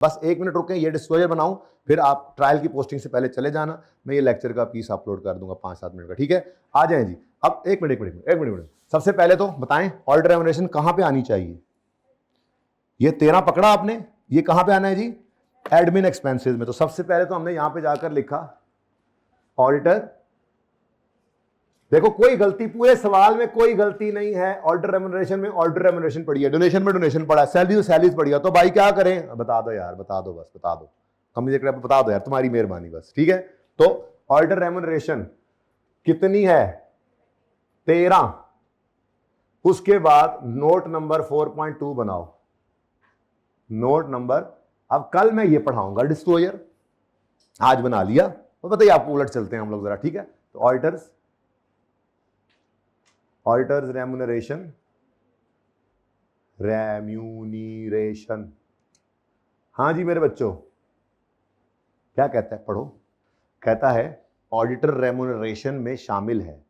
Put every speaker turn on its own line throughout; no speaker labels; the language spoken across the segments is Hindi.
बस 1 मिनट रुकें, ये डिस्क्लोजर बनाऊं, फिर आप ट्रायल की पोस्टिंग से पहले चले जाना, मैं ये लेक्चर का पीस अपलोड कर दूंगा 5-7 मिनट का, ठीक है। आ जाएं जी। अब एक मिनट, सबसे पहले तो बताएं ऑर्डर रेम्युनरेशन कहां पे आनी चाहिए। ये 13 पकड़ा आपने, ये कहां पे आना है जी, एडमिन एक्सपेंसेस में। तो सबसे पहले तो हमने यहां पे जाकर लिखा ऑडिटर, देखो कोई गलती, पूरे सवाल में कोई गलती नहीं है। ऑर्डर रेम्युनरेशन में ऑर्डर रेम्युनरेशन पड़ी है, डोनेशन में डोनेशन पड़ा है, सैलरी तो सैलरीज पड़ी है। तो भाई क्या करें, बता दो यार, बता दो, बस बता दो, कम्युनिकेटर बता दो यार, तुम्हारी मेहरबानी बस, ठीक है। तो ऑर्डर रेम्युनरेशन कितनी है, 13। उसके बाद नोट नंबर 4.2 बनाओ, नोट नंबर, अब कल मैं ये पढ़ाऊंगा डिस्क्लोजर, आज बना लिया तो बताइए, आपको उलट चलते हैं हम लोग जरा, ठीक है। तो ऑडिटर्स रेम्युनरेशन, हाँ जी मेरे बच्चों, क्या कहता है, पढ़ो। कहता है ऑडिटर रेम्युनरेशन में शामिल है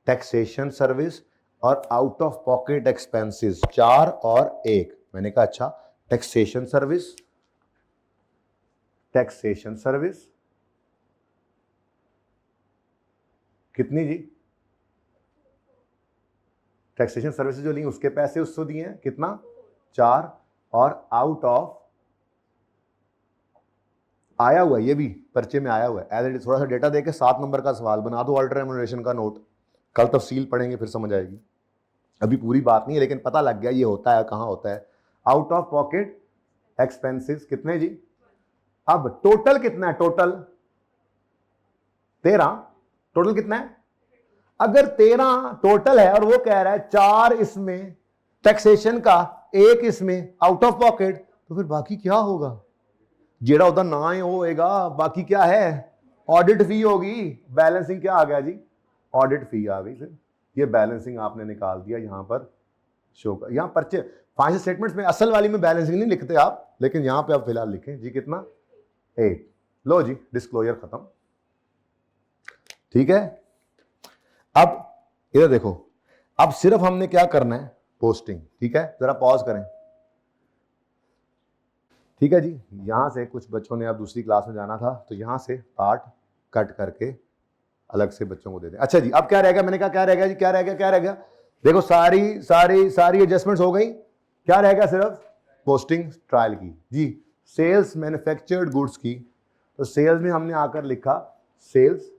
टैक्सेशन सर्विस और आउट ऑफ पॉकेट एक्सपेंसेस, 4 और 1। मैंने कहा अच्छा, टैक्सेशन सर्विस कितनी जी, टैक्सेशन सर्विसेज जो ली उसके पैसे उसको दिए हैं कितना, 4, और आउट ऑफ आया हुआ है, ये भी पर्चे में आया हुआ है एज इट इज। थोड़ा सा डेटा देके 7 नंबर का सवाल बना दो ऑर्डर रेम्युनरेशन का नोट, कल तफसील पढ़ेंगे फिर समझ आएगी, अभी पूरी बात नहीं है लेकिन पता लग गया ये होता है, कहां होता है। आउट ऑफ पॉकेट एक्सपेंसेस कितने जी, अब टोटल कितना है, टोटल 13, टोटल कितना है, अगर 13 टोटल है और वो कह रहा है 4 इसमें टैक्सेशन का, 1 इसमें आउट ऑफ पॉकेट, तो फिर बाकी क्या होगा, जेड़ा उधर ना ही होएगा, बाकी क्या है, ऑडिट फी होगी। बैलेंसिंग क्या आ गया जी, ऑडिट फी आ गई। फिर ये बैलेंसिंग आपने निकाल दिया यहां पर शो कर, यहां पर्चे फाइनेंशियल स्टेटमेंट्स में असल वाली में बैलेंसिंग नहीं लिखते आप, लेकिन यहां पे आप फिलहाल लिखें जी कितना, 8। लो जी डिस्क्लोजर खत्म, ठीक है। अब इधर देखो, अब सिर्फ हमने क्या करना है, पोस्टिंग, ठीक है। जरा पॉज करें, ठीक है जी। यहां से कुछ बच्चों ने अब दूसरी क्लास में जाना था, तो यहां से पार्ट कट करके अलग से बच्चों को दे दें। अच्छा जी, अब क्या रहेगा, मैंने कहा क्या रहेगा जी, क्या रहेगा, देखो सारी एडजस्टमेंट्स हो गई, क्या रहेगा, सिर्फ पोस्टिंग ट्रायल की जी। सेल्स मैन्युफैक्चर्ड गुड्स की, तो सेल्स में हमने आकर लिखा सेल्स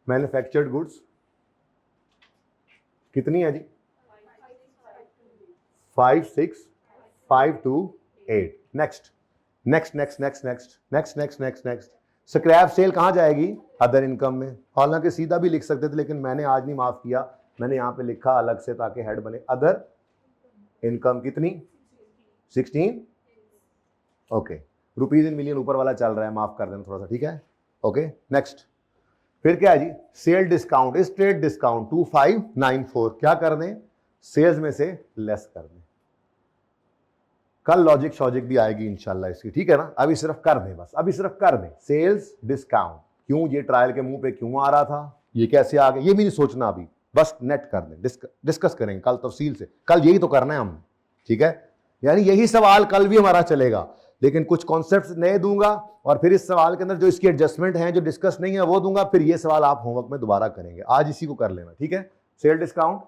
मैन्युफैक्चर्ड गुड्स कितनी है जी, 56,528। नेक्स्ट। स्क्रैप सेल कहां जाएगी, अदर इनकम में। हालांकि सीधा भी लिख सकते थे लेकिन मैंने आज नहीं माफ किया, मैंने यहां पे लिखा अलग से ताकि हेड बने, अदर इनकम कितनी, 16, ओके। रुपीज इन मिलियन ऊपर वाला चल रहा है, माफ कर देना थोड़ा सा, ठीक है, ओके। नेक्स्ट, फिर क्या है जी, sale discount is trade discount 2594, क्या कर दें, सेल्स में से लेस कर दें। कल लॉजिक शॉजिक भी आएगी इंशाल्लाह इसकी, ठीक है ना। अभी सिर्फ कर दें, बस अभी सिर्फ कर दें सेल्स डिस्काउंट। क्यों ये ट्रायल के मुंह पे क्यों आ रहा था, ये कैसे आ गया, ये भी नहीं सोचना अभी, बस नेट कर दें, डिस्कस करेंगे कल तफसील से, कल यही तो करना है हम, ठीक है। यानी यही सवाल कल भी हमारा चलेगा, लेकिन कुछ कॉन्सेप्ट्स नए दूंगा और फिर इस सवाल के अंदर जो इसकी एडजस्टमेंट है, जो डिस्कस नहीं है वो दूंगा, फिर ये सवाल आप होमवर्क में दोबारा करेंगे। आज इसी को कर लेना, ठीक है। सेल डिस्काउंट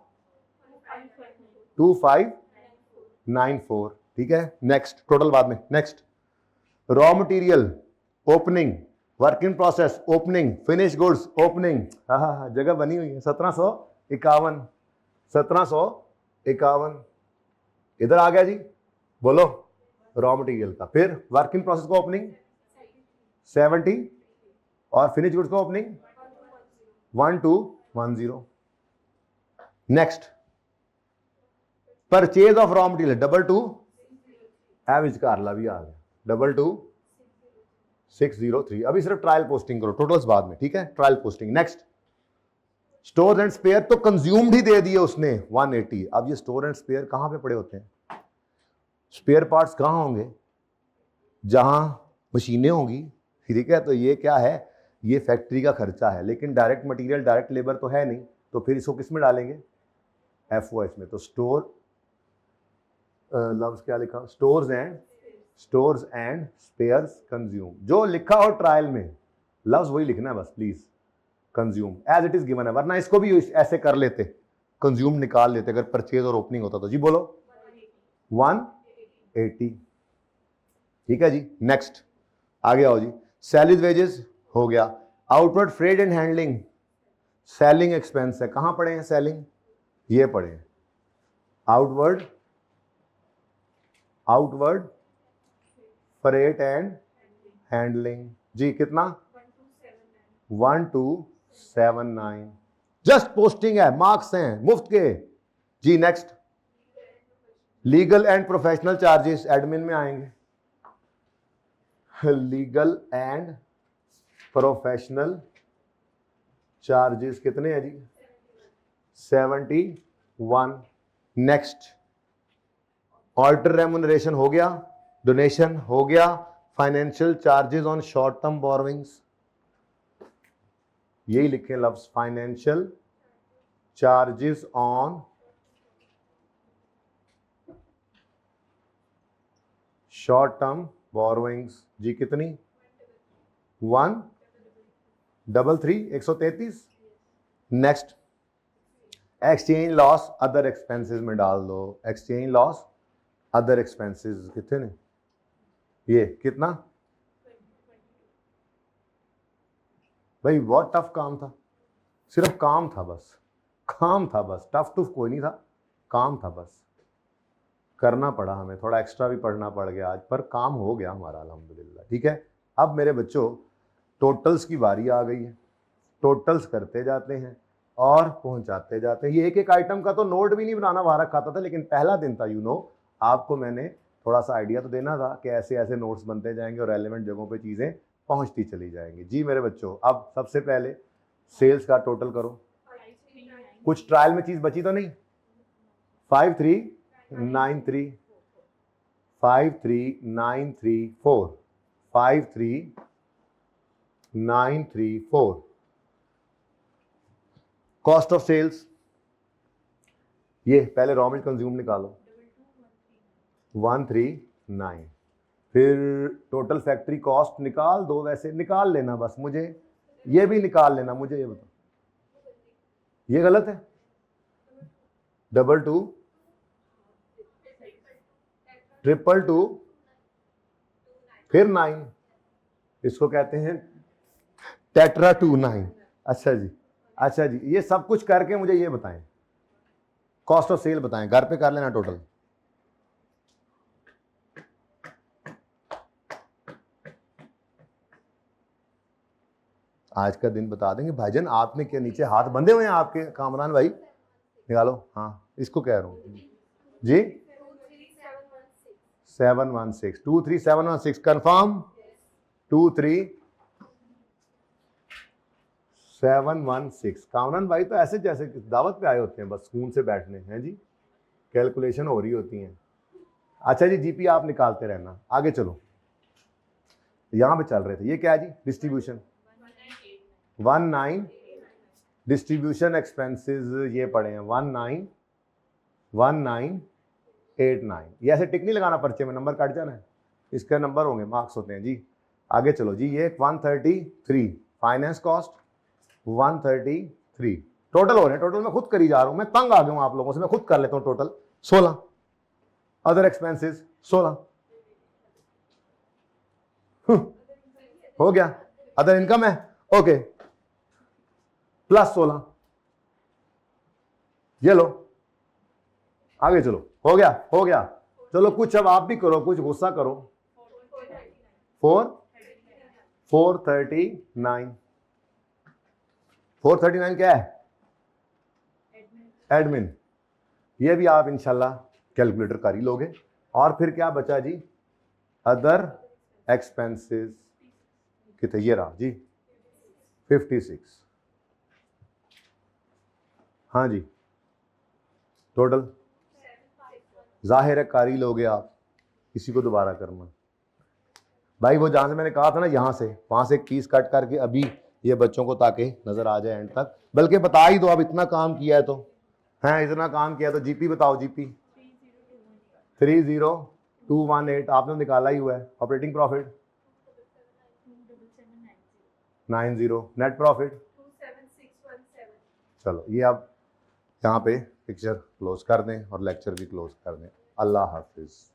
2594, ठीक है। नेक्स्ट, टोटल बाद में। Next, raw material opening, work in process opening, finish goods opening, हाँ जगह बनी हुई है, 1751 इधर आ गया जी, बोलो रॉ मटेरियल का। फिर वर्क इन प्रोसेस का ओपनिंग 70 और फिनिश गुड्स का opening 1210। Next, purchase of raw material 22, average कारला भी आ गया 22603। अभी सिर्फ ट्रायल पोस्टिंग करो, टोटल्स बाद में, ठीक है, trial posting. Next, store and spare तो कंज्यूम्ड ही दे दिए उसने 180। अब ये स्टोर एंड स्पेयर कहां पे पड़े होते हैं, स्पेयर पार्ट्स कहां होंगे, जहां मशीनें होंगी, ठीक है। तो ये क्या है, ये फैक्ट्री का खर्चा है, लेकिन डायरेक्ट मटेरियल डायरेक्ट लेबर तो है नहीं, तो फिर इसको किस में डालेंगे, एफओएस में। तो स्टोर लफ्ज क्या लिखा, stores and stores and spheres consume. जो लिखा हो ट्रायल में लफ्ज वही लिखना है बस please, consume as it is given है, वरना इसको भी ऐसे कर लेते, कंज्यूम निकाल लेते अगर परचेज और ओपनिंग होता तो। जी बोलो 180। ठीक है जी, नेक्स्ट आगे आओ जी। सैलरीज वेजेस हो गया। Outward freight and handling selling expense है, कहां पड़े हैं सेलिंग, ये पड़े हैं आउटवर्ड फ्रेट एंड हैंडलिंग। जी कितना 1279, जस्ट पोस्टिंग है, मार्क्स हैं मुफ्त के। जी next legal and professional charges admin में आएंगे। लीगल एंड प्रोफेशनल चार्जेस कितने हैं जी 71। नेक्स्ट ऑल्टर रेम्यूनरेशन हो गया, डोनेशन हो गया, financial charges on short term borrowings, यही लिखे लफ्ज financial charges on short term borrowings. जी कितनी 133। Next exchange loss other expenses में डाल दो, एक्सचेंज लॉस अदर एक्सपेंसेस कितने, ये कितना भाई, बहुत टफ काम था, सिर्फ काम था बस, काम था बस, टफ टूफ कोई नहीं था, काम था बस, करना पड़ा हमें, थोड़ा एक्स्ट्रा भी पढ़ना पड़ गया आज, पर काम हो गया हमारा अल्हम्दुलिल्लाह। ठीक है, अब मेरे बच्चों टोटल्स की बारी आ गई है, टोटल्स करते जाते हैं और पहुंचाते जाते हैं। ये एक एक आइटम का तो नोट भी नहीं बनाना वारा खाता था, लेकिन पहला दिन था आपको मैंने थोड़ा सा आइडिया तो देना था कि ऐसे ऐसे नोट्स बनते जाएंगे और रेलेवेंट जगहों पे चीज़ें पहुंचती चली जाएंगी। जी मेरे बच्चों, अब सबसे पहले सेल्स का टोटल करो। कुछ ट्रायल में चीज़ बची तो नहीं, 5393 53934 53934। कॉस्ट ऑफ सेल्स, ये पहले रॉ मटेरियल कंज्यूम निकालो 139, फिर टोटल फैक्ट्री कॉस्ट निकाल दो, वैसे निकाल लेना बस, मुझे ये भी निकाल लेना, मुझे ये बताओ ये गलत है, 22 222 फिर 9, इसको कहते हैं टेट्रा 29। अच्छा जी, अच्छा जी, ये सब कुछ करके मुझे ये बताएं, कॉस्ट ऑफ सेल बताएं, घर पे कर लेना टोटल। आज का दिन बता देंगे भाईजान, आपने क्या नीचे हाथ बंधे हुए हैं आपके, कामरान भाई निकालो, हाँ इसको कह रहा हूं जी 716 23716 कंफर्म 23716। कामरान भाई तो ऐसे जैसे दावत पे आए होते हैं, बस सुकून से बैठने हैं जी, कैलकुलेशन हो रही होती हैं। अच्छा जी, जीपी आप निकालते रहना, आगे चलो, यहां पे चल रहे थे, ये क्या है जी डिस्ट्रीब्यूशन 19, डिस्ट्रीब्यूशन एक्सपेंसेस ये पड़े हैं 1989। ये ऐसे टिक नहीं लगाना, पर्चे में नंबर काट जाना है, इसके नंबर होंगे, मार्क्स होते हैं जी। आगे चलो जी, ये 133, फाइनेंस कॉस्ट 133, टोटल हो रहे हैं, टोटल मैं खुद करी जा रहा हूं, मैं तंग आ गया हूं आप लोगों से, मैं खुद कर लेता हूं टोटल 16, अदर एक्सपेंसेस 16 हो गया, अदर इनकम है ओके प्लस 16, ये लो, आगे चलो, हो गया हो गया, चलो कुछ अब आप भी करो, कुछ गुस्सा करो, 439 क्या है एडमिन, ये भी आप इंशाल्लाह कैलकुलेटर कर ही लोगे। और फिर क्या बचा जी अदर एक्सपेंसेस, कितने ये रहा जी 56, हाँ जी टोटल, जाहिर है कारी लोगे आप, इसी को दोबारा करना भाई, वो जहां से मैंने कहा था ना, यहां से वहां से कीस कट करके अभी ये बच्चों को ताकि नजर आ जाए एंड तक, बल्कि बता ही दो, अब इतना काम किया है तो हैं, इतना काम किया तो जीपी बताओ, जीपी 30 218 आपने निकाला ही हुआ है। Operating profit 90, net profit
27617।
चलो ये आप यहाँ पे पिक्चर क्लोज कर दें और लेक्चर भी क्लोज कर दें। अल्लाह हाफिज़।